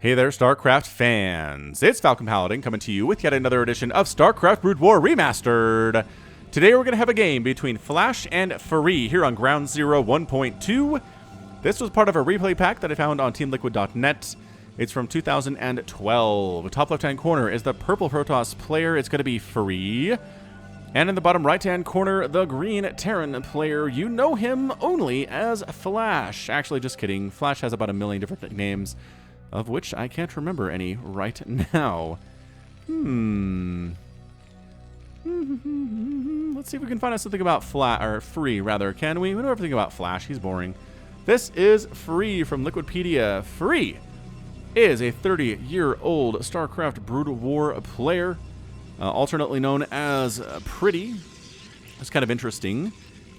Hey there, StarCraft fans. It's Falcon Paladin coming to you with yet another edition of StarCraft Brood War Remastered. Today we're going to have a game between Flash and Free here on Ground Zero 1.2. This was part of a replay pack that I found on TeamLiquid.net. It's from 2012. The top left-hand corner is the purple Protoss player. It's going to be Free. And in the bottom right-hand corner, the green Terran player. You know him only as Flash. Actually, just kidding. Flash has about a million different nicknames, of which I can't remember any right now. Let's see if we can find out something about Free, rather. Can we? We know everything about Flash. He's boring. This is Free from Liquipedia. Free is a 30-year-old StarCraft Brood War player, alternately known as Pretty. It's kind of interesting.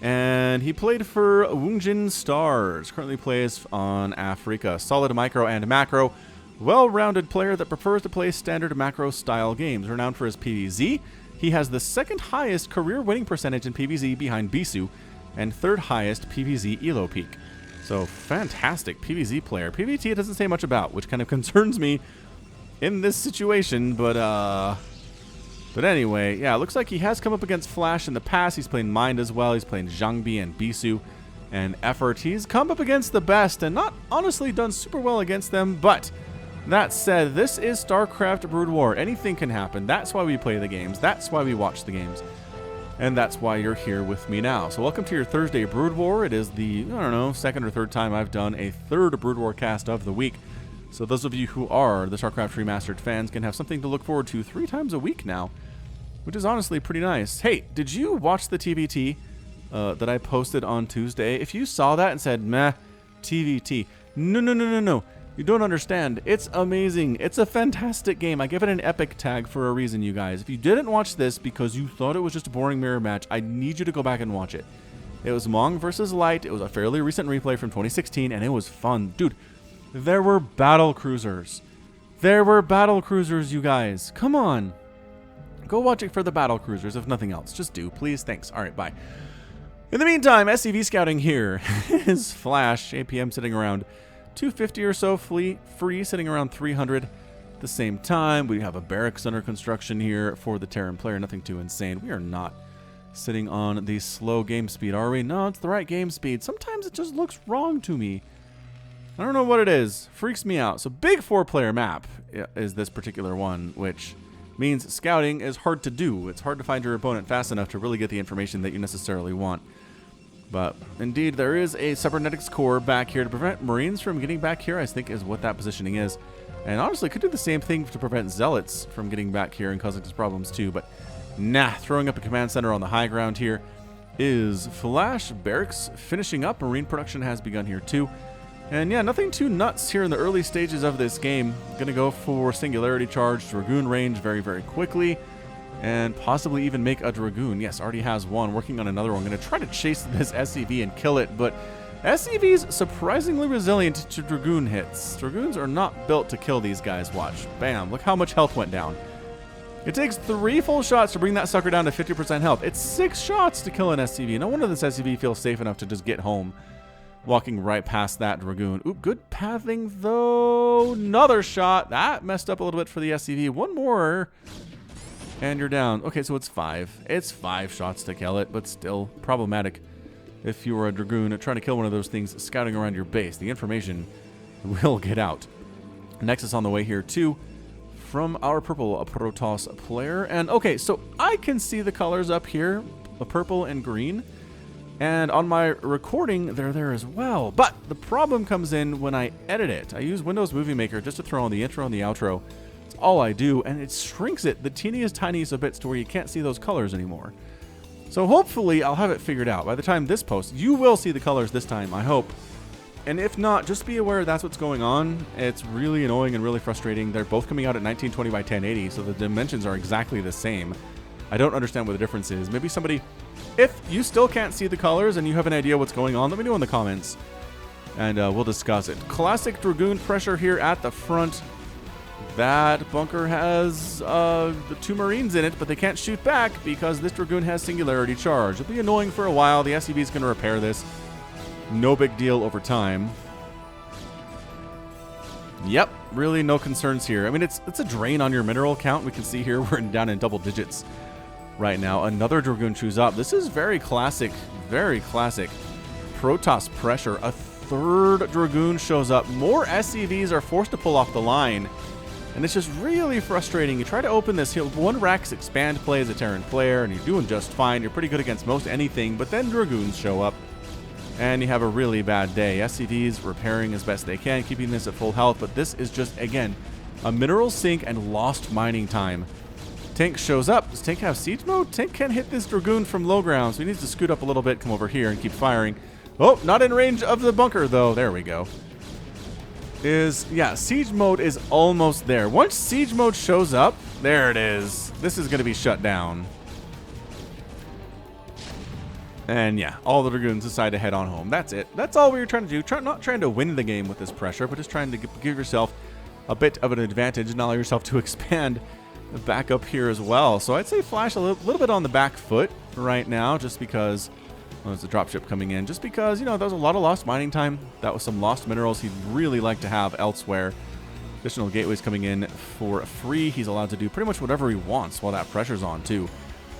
And he played for Woongjin Stars. Currently plays on Africa. Solid micro and macro. Well-rounded player that prefers to play standard macro-style games. Renowned for his PvZ. He has the second highest career winning percentage in PvZ behind Bisu, and third highest PvZ elo peak. So, fantastic PvZ player. PvT it doesn't say much about, which kind of concerns me in this situation, but anyway, yeah, it looks like he has come up against Flash in the past. He's playing Mind as well. He's playing Zhangbi and Bisu and Effort. He's come up against the best and not honestly done super well against them, but that said, this is StarCraft Brood War. Anything can happen. That's why we play the games. That's why we watch the games. And that's why you're here with me now. So welcome to your Thursday Brood War. It is the, I don't know, second or third time I've done a third Brood War cast of the week. So those of you who are the StarCraft Remastered fans can have something to look forward to 3 times a week now, which is honestly pretty nice. Hey, did you watch the TVT that I posted on Tuesday? If you saw that and said, meh, TVT, no. You don't understand. It's amazing. It's a fantastic game. I give it an epic tag for a reason, you guys. If you didn't watch this because you thought it was just a boring mirror match, I need you to go back and watch it. It was Mong versus Light. It was a fairly recent replay from 2016, and it was fun. Dude, there were battle cruisers. There were battle cruisers, you guys. Come on. Go watch it for the battle cruisers, if nothing else. Just do, please. Thanks. All right, bye. In the meantime, SCV scouting here is Flash. APM sitting around 250 or so, free sitting around 300 at the same time. We have a barracks under construction here for the Terran player. Nothing too insane. We are not sitting on the slow game speed, are we? No, it's the right game speed. Sometimes it just looks wrong to me. I don't know what it is. Freaks me out. So big 4-player map is this particular one, which means scouting is hard to do. It's hard to find your opponent fast enough to really get the information that you necessarily want. But indeed, there is a cybernetics core back here to prevent Marines from getting back here, I think is what that positioning is. And honestly, could do the same thing to prevent Zealots from getting back here and causing us problems too. But nah, throwing up a command center on the high ground here is Flash. Barracks finishing up. Marine production has begun here too. And yeah, nothing too nuts here in the early stages of this game. Gonna go for Singularity Charge, Dragoon range very, very quickly. And possibly even make a Dragoon. Yes, already has one. Working on another one. Going to try to chase this SCV and kill it. But SCV's surprisingly resilient to Dragoon hits. Dragoons are not built to kill these guys. Watch. Bam. Look how much health went down. It takes 3 full shots to bring that sucker down to 50% health. It's 6 shots to kill an SCV. No wonder this SCV feels safe enough to just get home. Walking right past that Dragoon. Ooh, good pathing though. Another shot. That messed up a little bit for the SCV. One more. And you're down. Okay, so it's 5. It's 5 shots to kill it, but still problematic if you were a Dragoon trying to kill one of those things scouting around your base. The information will get out. Nexus on the way here, too, from our purple Protoss player. And, okay, so I can see the colors up here, the purple and green. And on my recording, they're there as well. But the problem comes in when I edit it. I use Windows Movie Maker just to throw on the intro and the outro. All I do, and it shrinks it the teeniest tiniest of bits to where you can't see those colors anymore. So hopefully I'll have it figured out. By the time this posts, you will see the colors this time, I hope. And if not, just be aware that's what's going on. It's really annoying and really frustrating. They're both coming out at 1920 by 1080, so the dimensions are exactly the same. I don't understand what the difference is. Maybe somebody, if you still can't see the colors and you have an idea what's going on, let me know in the comments, and we'll discuss it. Classic Dragoon pressure here at the front. That bunker has the 2 Marines in it, but they can't shoot back because this Dragoon has Singularity Charge. It'll be annoying for a while. The SCV is going to repair this. No big deal over time. Yep, really no concerns here. I mean, it's a drain on your mineral count. We can see here we're down in double digits right now. Another Dragoon chews up. This is very classic, very classic. Protoss pressure. A third Dragoon shows up. More SCVs are forced to pull off the line. And it's just really frustrating. You try to open this hill. One Rax expand play as a Terran player, and you're doing just fine. You're pretty good against most anything, but then Dragoons show up, and you have a really bad day. SCVs repairing as best they can, keeping this at full health, but this is just, again, a mineral sink and lost mining time. Tank shows up. Does Tank have siege mode? Tank can hit this Dragoon from low ground, so he needs to scoot up a little bit, come over here, and keep firing. Oh, not in range of the bunker, though. There we go. Yeah, siege mode is almost there. Once siege mode shows up, there it is. This is going to be shut down. And yeah, all the Dragoons decide to head on home. That's it. That's all we were trying to do. Not trying to win the game with this pressure, but just trying to give yourself a bit of an advantage and allow yourself to expand back up here as well. So I'd say Flash a little bit on the back foot right now, just because... Well, there's a dropship coming in, just because, you know, there was a lot of lost mining time. That was some lost minerals he'd really like to have elsewhere. Additional gateways coming in for free. He's allowed to do pretty much whatever he wants while that pressure's on, too.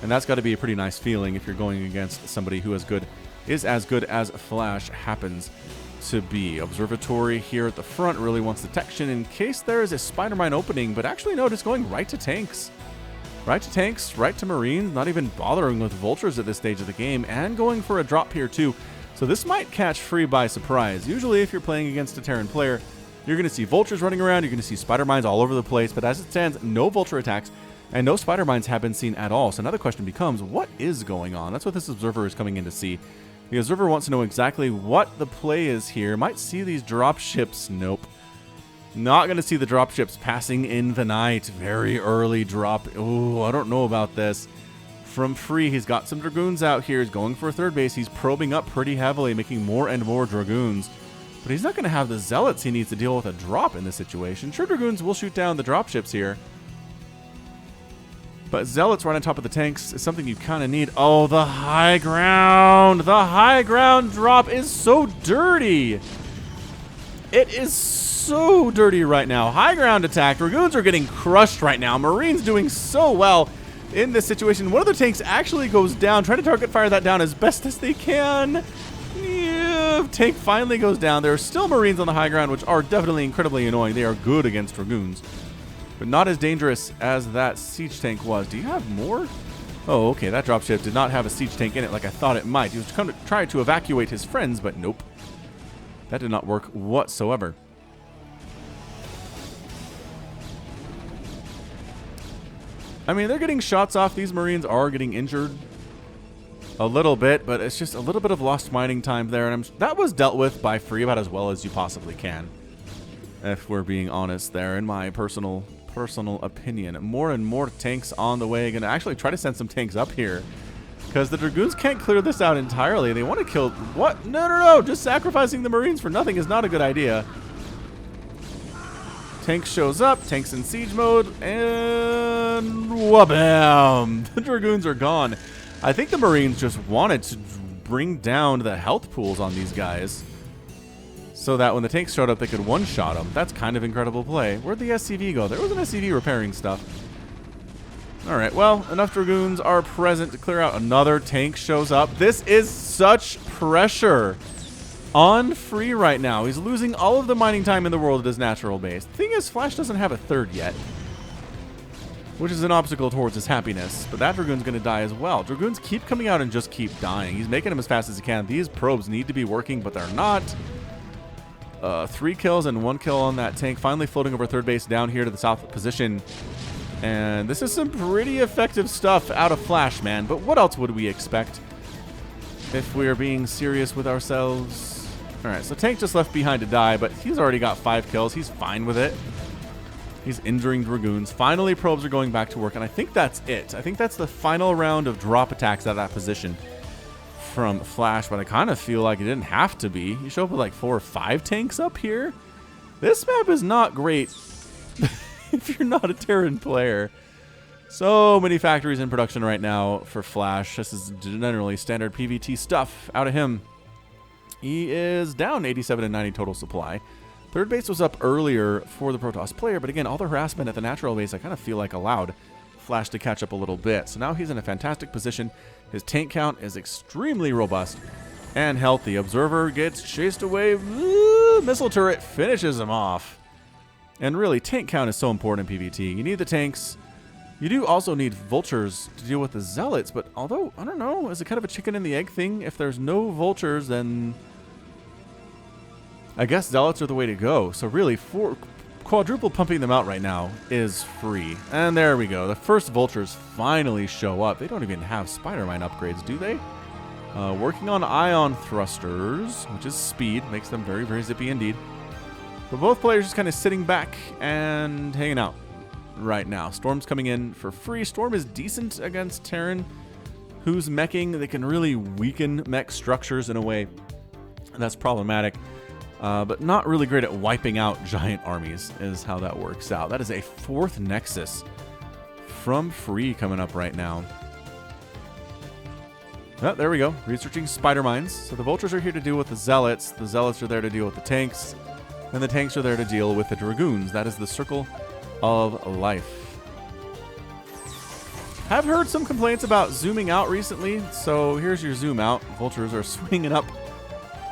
And that's got to be a pretty nice feeling if you're going against somebody who is as good as Flash happens to be. Observatory here at the front really wants detection in case there is a spider mine opening, but actually, no, just going right to tanks. Right to tanks, right to Marines, not even bothering with vultures at this stage of the game, and going for a drop here too. So this might catch free by surprise. Usually if you're playing against a Terran player, you're going to see vultures running around, you're going to see spider mines all over the place, but as it stands, no vulture attacks, and no spider mines have been seen at all. So now the question becomes, what is going on? That's what this observer is coming in to see. The observer wants to know exactly what the play is here. Might see these drop ships. Nope. Not going to see the dropships passing in the night. Very early drop. Oh, I don't know about this. From free, he's got some Dragoons out here. He's going for a third base. He's probing up pretty heavily, making more and more Dragoons. But he's not going to have the Zealots he needs to deal with a drop in this situation. Sure, Dragoons will shoot down the dropships here. But Zealots right on top of the tanks is something you kind of need. Oh, the high ground. The high ground drop is so dirty. It is so dirty right now. High ground attack. Dragoons are getting crushed right now. Marines doing so well in this situation. One of the tanks actually goes down. Trying to target fire that down as best as they can. Yeah, tank finally goes down. There are still Marines on the high ground, which are definitely incredibly annoying. They are good against Dragoons, but not as dangerous as that siege tank was. Do you have more? Oh, okay. That dropship did not have a siege tank in it like I thought it might. He was trying to evacuate his friends, but nope. That did not work whatsoever. I mean, they're getting shots off. These Marines are getting injured a little bit, but it's just a little bit of lost mining time there. And that was dealt with by free about as well as you possibly can, if we're being honest there, in my personal opinion. More and more tanks on the way. Going to actually try to send some tanks up here, because the Dragoons can't clear this out entirely. They want to kill... What? No. Just sacrificing the Marines for nothing is not a good idea. Tank shows up. Tank's in siege mode. And... wha-bam! The Dragoons are gone. I think the Marines just wanted to bring down the health pools on these guys, so that when the tanks showed up, they could one-shot them. That's kind of incredible play. Where'd the SCV go? There was an SCV repairing stuff. Alright, well, enough Dragoons are present to clear out. Another tank shows up. This is such pressure on free right now. He's losing all of the mining time in the world at his natural base. The thing is, Flash doesn't have a third yet, which is an obstacle towards his happiness. But that Dragoon's going to die as well. Dragoons keep coming out and just keep dying. He's making them as fast as he can. These probes need to be working, but they're not. 3 kills and 1 kill on that tank. Finally floating over third base down here to the south position. And this is some pretty effective stuff out of Flash, man. But what else would we expect if we're being serious with ourselves? Alright, so tank just left behind to die, but he's already got 5 kills. He's fine with it. He's injuring Dragoons. Finally, probes are going back to work, and I think that's it. I think that's the final round of drop attacks at that position from Flash, but I kind of feel like it didn't have to be. You show up with like 4 or 5 tanks up here. This map is not great if you're not a Terran player. So many factories in production right now for Flash. This is generally standard PvT stuff out of him. He is down 87 and 90 total supply. Third base was up earlier for the Protoss player, but again, all the harassment at the natural base I kind of feel like allowed Flash to catch up a little bit. So now he's in a fantastic position. His tank count is extremely robust and healthy. Observer gets chased away. Missile turret finishes him off. And really, tank count is so important in PvT. You need the tanks. You do also need vultures to deal with the zealots, but although, I don't know, is it kind of a chicken and the egg thing? If there's no vultures, then I guess zealots are the way to go. So really, quadruple pumping them out right now is free. And there we go. The first vultures finally show up. They don't even have spider mine upgrades, do they? Working on ion thrusters, which is speed, makes them very, very zippy indeed. But both players just kind of sitting back and hanging out right now. Storm's coming in for free. Storm is decent against Terran, who's meching. They can really weaken mech structures in a way that's problematic. But not really great at wiping out giant armies is how that works out. That is a 4th Nexus from free coming up right now. Oh, there we go. Researching spider mines. So the vultures are here to deal with the zealots. The zealots are there to deal with the tanks. And the tanks are there to deal with the dragoons. That is the circle of life. Have heard some complaints about zooming out recently. So here's your zoom out. Vultures are swinging up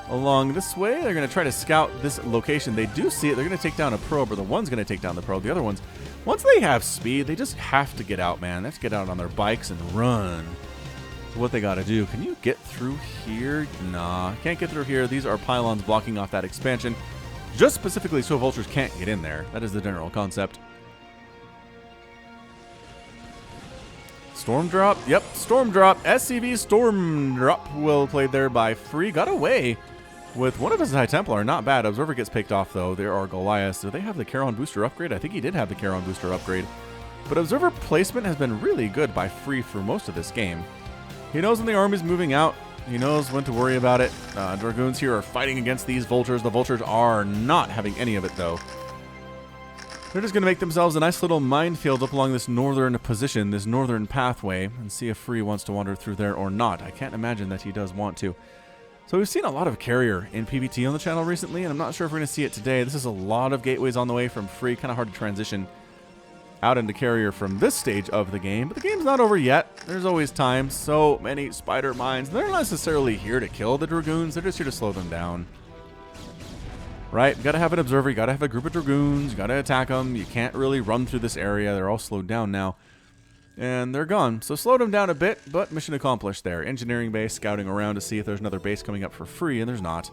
along this way. They're going to try to scout this location. They do see it. They're going to take down a probe, or the one's going to take down the probe. The other ones, once they have speed, they just have to get out, man. They have to get out on their bikes and run. What they got to do. Can you get through here? Nah, can't get through here. These are pylons blocking off that expansion, just specifically so vultures can't get in there. That is the general concept. Storm drop. Yep, storm drop. SCV storm drop. Well played there by free. Got away with one of his High Templar. Not bad. Observer gets picked off, though. There are Goliaths. Do they have the Charon booster upgrade? I think he did have the Charon booster upgrade. But Observer placement has been really good by free for most of this game. He knows when the army's moving out. He knows when to worry about it. Dragoons here are fighting against these vultures. The vultures are not having any of it, though. They're just going to make themselves a nice little minefield up along this northern position, this northern pathway, and see if Free wants to wander through there or not. I can't imagine that he does want to. So we've seen a lot of carrier in PvT on the channel recently, and I'm not sure if we're going to see it today. This is a lot of gateways on the way from Free. Kind of hard to transition out into carrier from this stage of the game, but the game's not over yet. There's always time. So many spider mines. They're not necessarily here to kill the dragoons. They're just here to slow them down. Right? You gotta have an observer. You gotta have a group of dragoons. You gotta attack them. You can't really run through this area. They're all slowed down now. And they're gone. So slowed them down a bit, but mission accomplished there. Engineering base, scouting around to see if there's another base coming up for free, and there's not.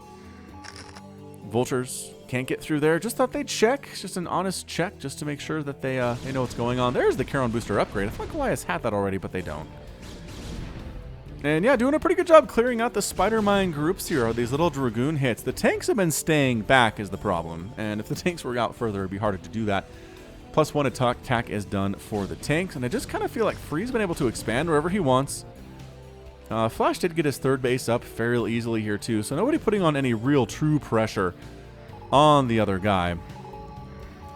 Vultures can't get through there. Just thought they'd check. It's just an honest check just to make sure that they know what's going on. There's the Charon booster upgrade. I thought Goliaths had that already, but they don't. And yeah, doing a pretty good job clearing out the spider mine groups here. These little dragoon hits. The tanks have been staying back is the problem. And if the tanks were out further, it'd be harder to do that. +1 attack is done for the tanks. And I just kind of feel like Free's been able to expand wherever he wants. Flash did get his third base up fairly easily here too. So nobody putting on any real true pressure on the other guy.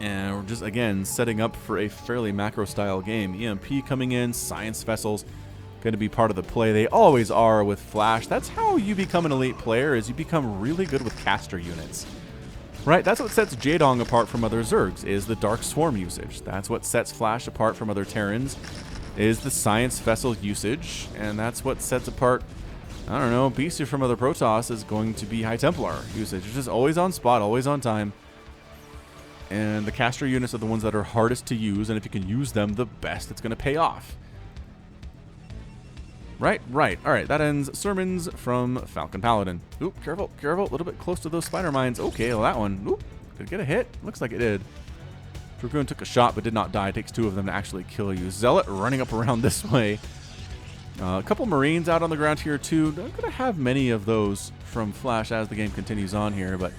And we're just, again, setting up for a fairly macro-style game. EMP coming in, science vessels going to be part of the play. They always are with Flash. That's how you become an elite player, is you become really good with caster units. Right? That's what sets Jaedong apart from other Zergs, is the Dark Swarm usage. That's what sets Flash apart from other Terrans, is the science vessel usage. And that's what sets apart, I don't know, Beastie from other Protoss is going to be High Templar usage. It's just always on spot, always on time. And the caster units are the ones that are hardest to use, and if you can use them the best, it's going to pay off. Right. All right, that ends sermons from Falcon Paladin. Oop, careful, a little bit close to those spider mines. Okay, well, that one, oop, could get a hit. Looks like it did. Dragoon took a shot but did not die. It takes 2 of them to actually kill you. Zealot running up around this way. A couple Marines out on the ground here too. Not going to have many of those from Flash as the game continues on here, but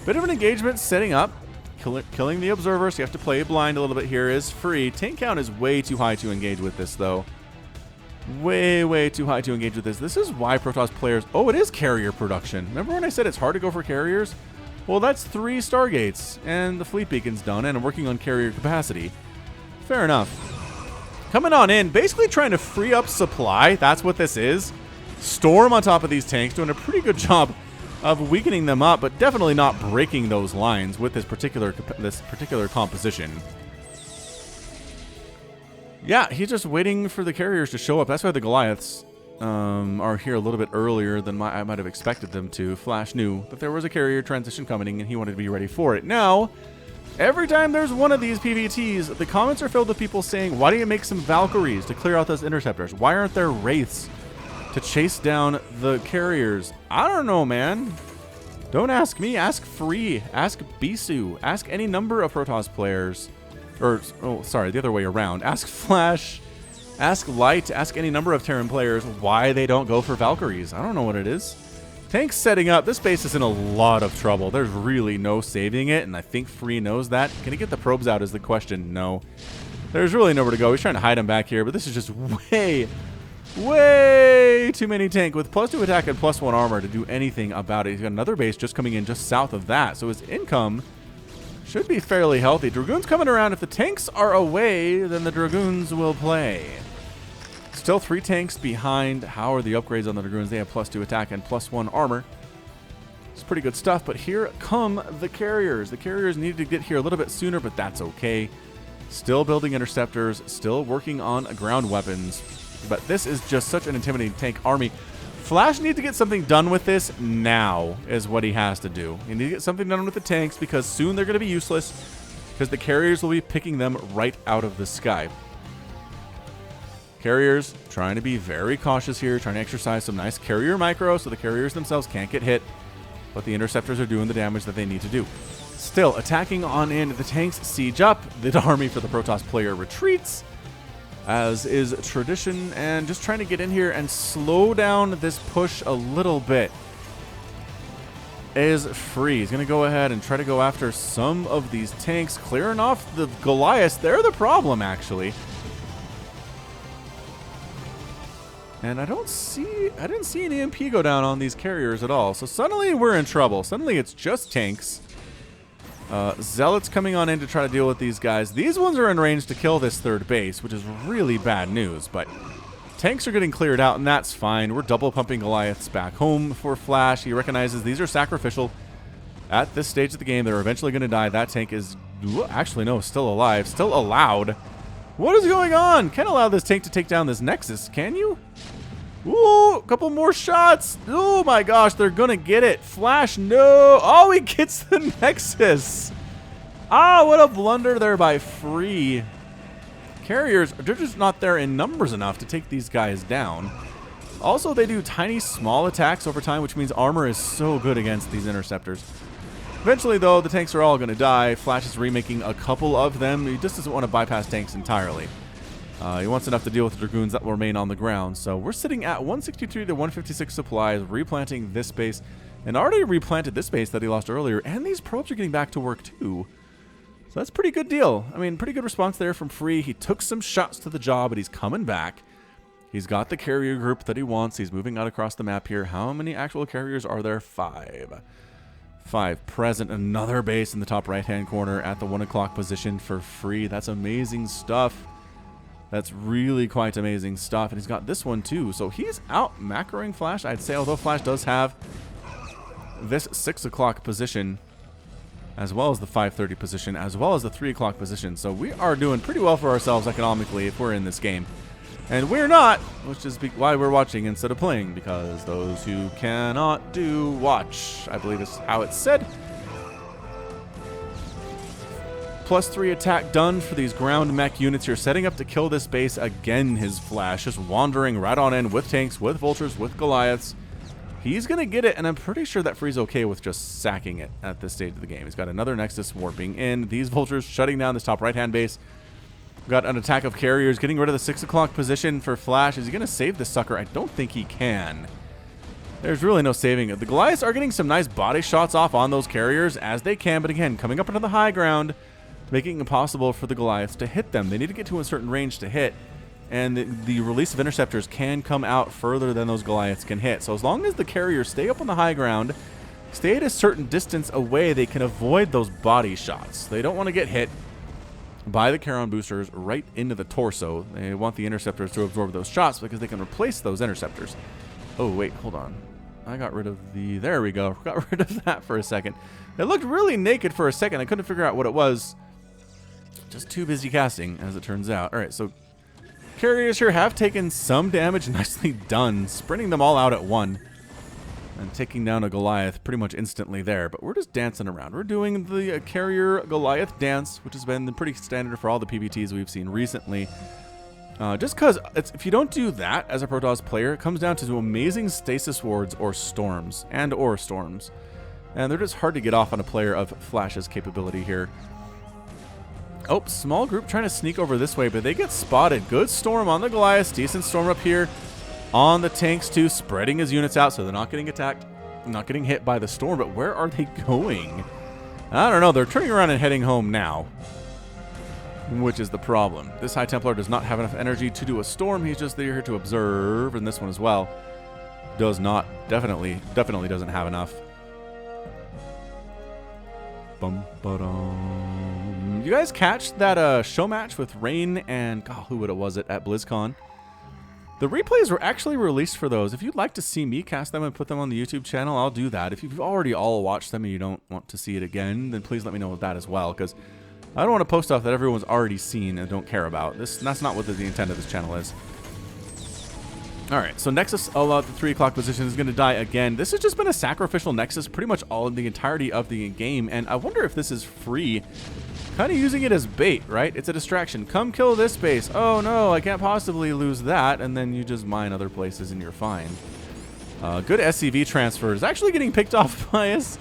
bit of an engagement setting up. Killing the observer, so you have to play blind a little bit here is free. Tank count is way too high to engage with this, though. Way too high to engage with this. This is why Protoss players... Oh, it is carrier production. Remember when I said it's hard to go for carriers? Well, that's 3 Stargates, and the fleet beacon's done, and I'm working on carrier capacity. Fair enough. Coming on in, basically trying to free up supply. That's what this is. Storm on top of these tanks, doing a pretty good job of weakening them up, but definitely not breaking those lines with this particular composition. Yeah, he's just waiting for the carriers to show up. That's why the Goliaths are here a little bit earlier than I might have expected them to. Flash knew that there was a carrier transition coming, and he wanted to be ready for it. Now, every time there's one of these PVTs, the comments are filled with people saying, why do you make some Valkyries to clear out those interceptors? Why aren't there Wraiths to chase down the carriers? I don't know, man. Don't ask me. Ask Free. Ask Bisu. Ask any number of Protoss players. Or, oh, sorry, the other way around. Ask Flash. Ask Light. Ask any number of Terran players why they don't go for Valkyries. I don't know what it is. Tank's setting up. This base is in a lot of trouble. There's really no saving it, and I think Free knows that. Can he get the probes out is the question. No. There's really nowhere to go. He's trying to hide him back here, but this is just way too many tank with +2 attack and +1 armor to do anything about it. He's got another base just coming in just south of that, so his income should be fairly healthy. Dragoons coming around. If the tanks are away, then the Dragoons will play. Still 3 tanks behind. How are the upgrades on the Dragoons? They have +2 attack and +1 armor. It's pretty good stuff, but here come the carriers. The carriers needed to get here a little bit sooner, but that's okay. Still building interceptors, still working on ground weapons, but this is just such an intimidating tank army. Flash needs to get something done with this now is what he has to do. He needs to get something done with the tanks because soon they're going to be useless because the carriers will be picking them right out of the sky. Carriers trying to be very cautious here, trying to exercise some nice carrier micro so the carriers themselves can't get hit, but the interceptors are doing the damage that they need to do. Still attacking on in, the tanks siege up, the army for the Protoss player retreats, as is tradition, and just trying to get in here and slow down this push a little bit is Free. He's going to go ahead and try to go after some of these tanks, clearing off the Goliaths. They're the problem, actually. And I didn't see an EMP go down on these carriers at all. So suddenly we're in trouble. Suddenly it's just tanks. Zealots coming on in to try to deal with these guys. These ones are in range to kill this third base, which is really bad news. But tanks are getting cleared out, and that's fine. We're double pumping Goliaths back home for Flash. He recognizes these are sacrificial at this stage of the game. They're eventually going to die. That tank is... Actually, no, still alive. Still allowed. What is going on? Can't allow this tank to take down this Nexus, can you? Ooh, a couple more shots. Oh my gosh, they're gonna get it. Flash, no. Oh, he gets the Nexus. Ah, what a blunder there by Free. Carriers, they're just not there in numbers enough to take these guys down. Also, they do tiny, small attacks over time, which means armor is so good against these interceptors. Eventually, though, the tanks are all gonna die. Flash is remaking a couple of them. He just doesn't want to bypass tanks entirely. He wants enough to deal with the Dragoons that will remain on the ground. So we're sitting at 163 to 156 supplies, replanting this base, and already replanted this base that he lost earlier, and these probes are getting back to work too. So that's a pretty good deal. I mean, pretty good response there from Free. He took some shots to the jaw, but he's coming back. He's got the carrier group that he wants. He's moving out across the map here. How many actual carriers are there? 5. 5 present. Another base in the top right-hand corner at the 1 o'clock position for Free. That's amazing stuff. That's really quite amazing stuff. And he's got this one too. So he's out macroing Flash, I'd say, although Flash does have this 6 o'clock position, as well as the 5:30 position, as well as the 3 o'clock position. So we are doing pretty well for ourselves economically if we're in this game. And we're not, which is why we're watching instead of playing, because those who cannot do watch, I believe is how it's said. +3 attack done for these ground mech units here, setting up to kill this base again. His Flash just wandering right on in with tanks, with vultures, with Goliaths. He's going to get it, and I'm pretty sure that Free's okay with just sacking it at this stage of the game. He's got another Nexus warping in. These vultures shutting down this top right-hand base. We've got an attack of carriers getting rid of the 6 o'clock position for Flash. Is he going to save this sucker? I don't think he can. There's really no saving it. The Goliaths are getting some nice body shots off on those carriers as they can, but again, coming up into the high ground, making it impossible for the Goliaths to hit them. They need to get to a certain range to hit, and the release of interceptors can come out further than those Goliaths can hit. So as long as the carriers stay up on the high ground, stay at a certain distance away, they can avoid those body shots. They don't want to get hit by the Charon boosters right into the torso. They want the interceptors to absorb those shots because they can replace those interceptors. Oh, wait, hold on. I got rid of the... There we go. Got rid of that for a second. It looked really naked for a second. I couldn't figure out what it was. Just too busy casting, as it turns out. All right, so carriers here have taken some damage. Nicely done. Sprinting them all out at one. And taking down a Goliath pretty much instantly there. But we're just dancing around. We're doing the carrier Goliath dance, which has been pretty standard for all the PvTs we've seen recently. Just because if you don't do that as a Protoss player, it comes down to amazing stasis wards or storms. And they're just hard to get off on a player of Flash's capability here. Oh, small group trying to sneak over this way, but they get spotted. Good storm on the Goliath. Decent storm up here on the tanks too, spreading his units out so they're not getting attacked, not getting hit by the storm. But where are they going? I don't know. They're turning around and heading home now, which is the problem. This High Templar does not have enough energy to do a storm. He's just there to observe, and this one as well does not, definitely doesn't have enough. You guys catch that show match with Rain and who was it at BlizzCon? The replays were actually released for those. If you'd like to see me cast them and put them on the YouTube channel, I'll do that. If you've already all watched them and you don't want to see it again, then please let me know that as well, because I don't want to post stuff that everyone's already seen and don't care about. That's not what the intent of this channel is. Alright, so Nexus at the 3 o'clock position is going to die again. This has just been a sacrificial Nexus pretty much all in the entirety of the game, and I wonder if this is free. Kind of using it as bait, right? It's a distraction. Come kill this base. Oh no, I can't possibly lose that, and then you just mine other places and you're fine. Good SCV transfer is actually getting picked off by us.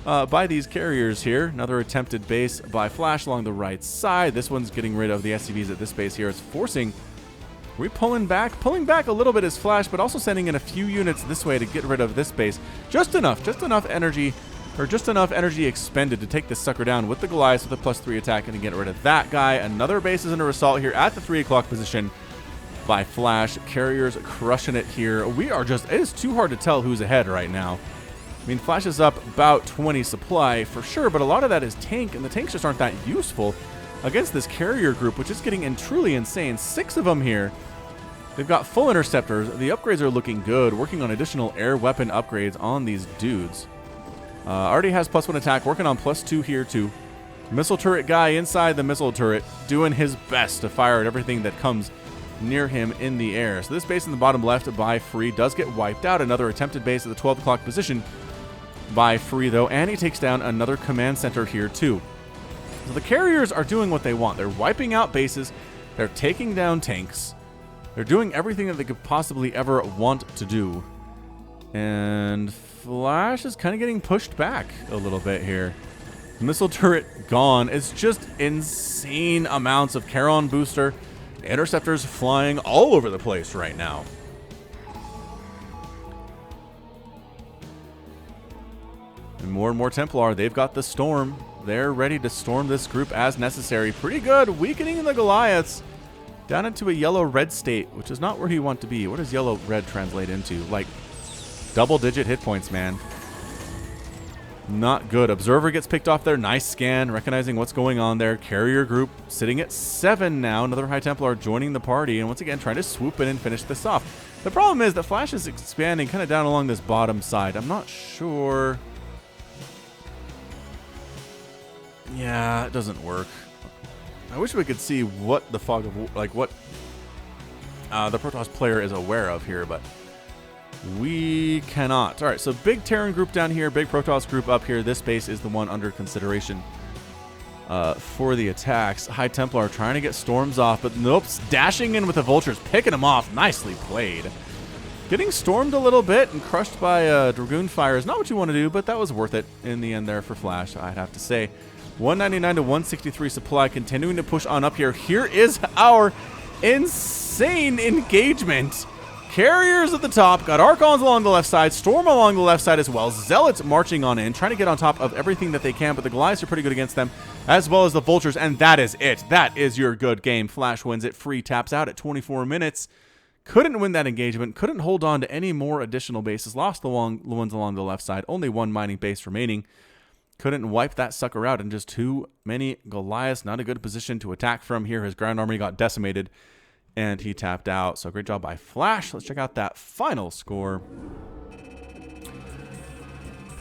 By these carriers here. Another attempted base by Flash along the right side. This one's getting rid of the SCVs at this base here. It's forcing... Are we pulling back? Pulling back a little bit as Flash, but also sending in a few units this way to get rid of this base. Just enough energy, or just enough energy expended to take this sucker down with the Goliath with a +3 attack and to get rid of that guy. Another base is under assault here at the 3 o'clock position by Flash. Carriers crushing it here. It is too hard to tell who's ahead right now. I mean, Flash is up about 20 supply for sure, but a lot of that is tank, and the tanks just aren't that useful against this carrier group, which is getting truly insane. 6 of them here. They've got full interceptors. The upgrades are looking good, working on additional air weapon upgrades on these dudes. Already has +1 attack, working on +2 here too. Missile turret guy inside the missile turret, doing his best to fire at everything that comes near him in the air. So this base in the bottom left by Free does get wiped out. Another attempted base at the 12 o'clock position by Free, though, and he takes down another command center here too. So the carriers are doing what they want. They're wiping out bases. They're taking down tanks. They're doing everything that they could possibly ever want to do. And Flash is kind of getting pushed back a little bit here. Missile turret gone. It's just insane amounts of Charon booster. Interceptors flying all over the place right now. And more Templar. They've got the storm. They're ready to storm this group as necessary. Pretty good. Weakening the Goliaths down into a yellow-red state, which is not where you want to be. What does yellow-red translate into? Like double-digit hit points, man. Not good. Observer gets picked off there. Nice scan, recognizing what's going on there. Carrier group sitting at 7 now. Another High Templar joining the party, and once again trying to swoop in and finish this off. The problem is that Flash is expanding kind of down along this bottom side. I'm not sure. Yeah, it doesn't work. I wish we could see what the fog of what the Protoss player is aware of here, but we cannot. All right, so big Terran group down here, big Protoss group up here. This base is the one under consideration for the attacks. High Templar trying to get storms off, but nope, dashing in with the vultures, picking them off. Nicely played. Getting stormed a little bit and crushed by Dragoon fire is not what you want to do, but that was worth it in the end there for Flash, I'd have to say. 199 to 163 supply, continuing to push on up here. Here is our insane engagement. Carriers at the top, got Archons along the left side, Storm along the left side as well. Zealots marching on in, trying to get on top of everything that they can, but the Goliaths are pretty good against them, as well as the Vultures, and that is it. That is your good game. Flash wins it. Free taps out at 24 minutes. Couldn't win that engagement, couldn't hold on to any more additional bases, lost the ones along the left side, only one mining base remaining. Couldn't wipe that sucker out, and just too many Goliaths. Not a good position to attack from here. His ground army got decimated, and he tapped out. So great job by Flash. Let's check out that final score.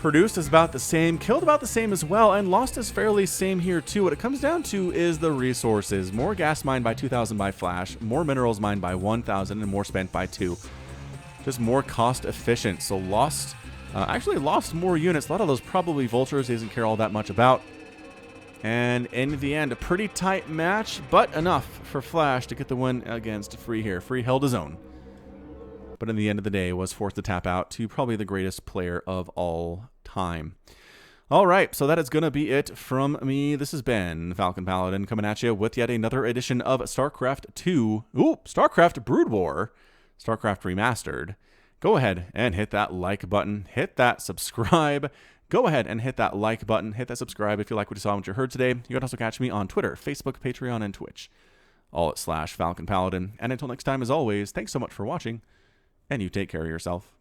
Produced is about the same, killed about the same as well, and lost is fairly same here too. What it comes down to is the resources. More gas mined by 2,000 by Flash, more minerals mined by 1,000, and more spent by 2. Just more cost efficient. So lost, actually lost more units. A lot of those probably vultures he doesn't care all that much about. And in the end, a pretty tight match, but enough for Flash to get the win against Free here. Free held his own, but in the end of the day was forced to tap out to probably the greatest player of all time. All right, so that is going to be it from me. This has been Falcon Paladin coming at you with yet another edition of StarCraft 2. Ooh, StarCraft Brood War, StarCraft Remastered. Go ahead and hit that like button. Hit that subscribe. Go ahead and hit that like button. Hit that subscribe if you like what you saw and what you heard today. You can also catch me on Twitter, Facebook, Patreon, and Twitch. All at /Falcon Paladin. And until next time, as always, thanks so much for watching, and you take care of yourself.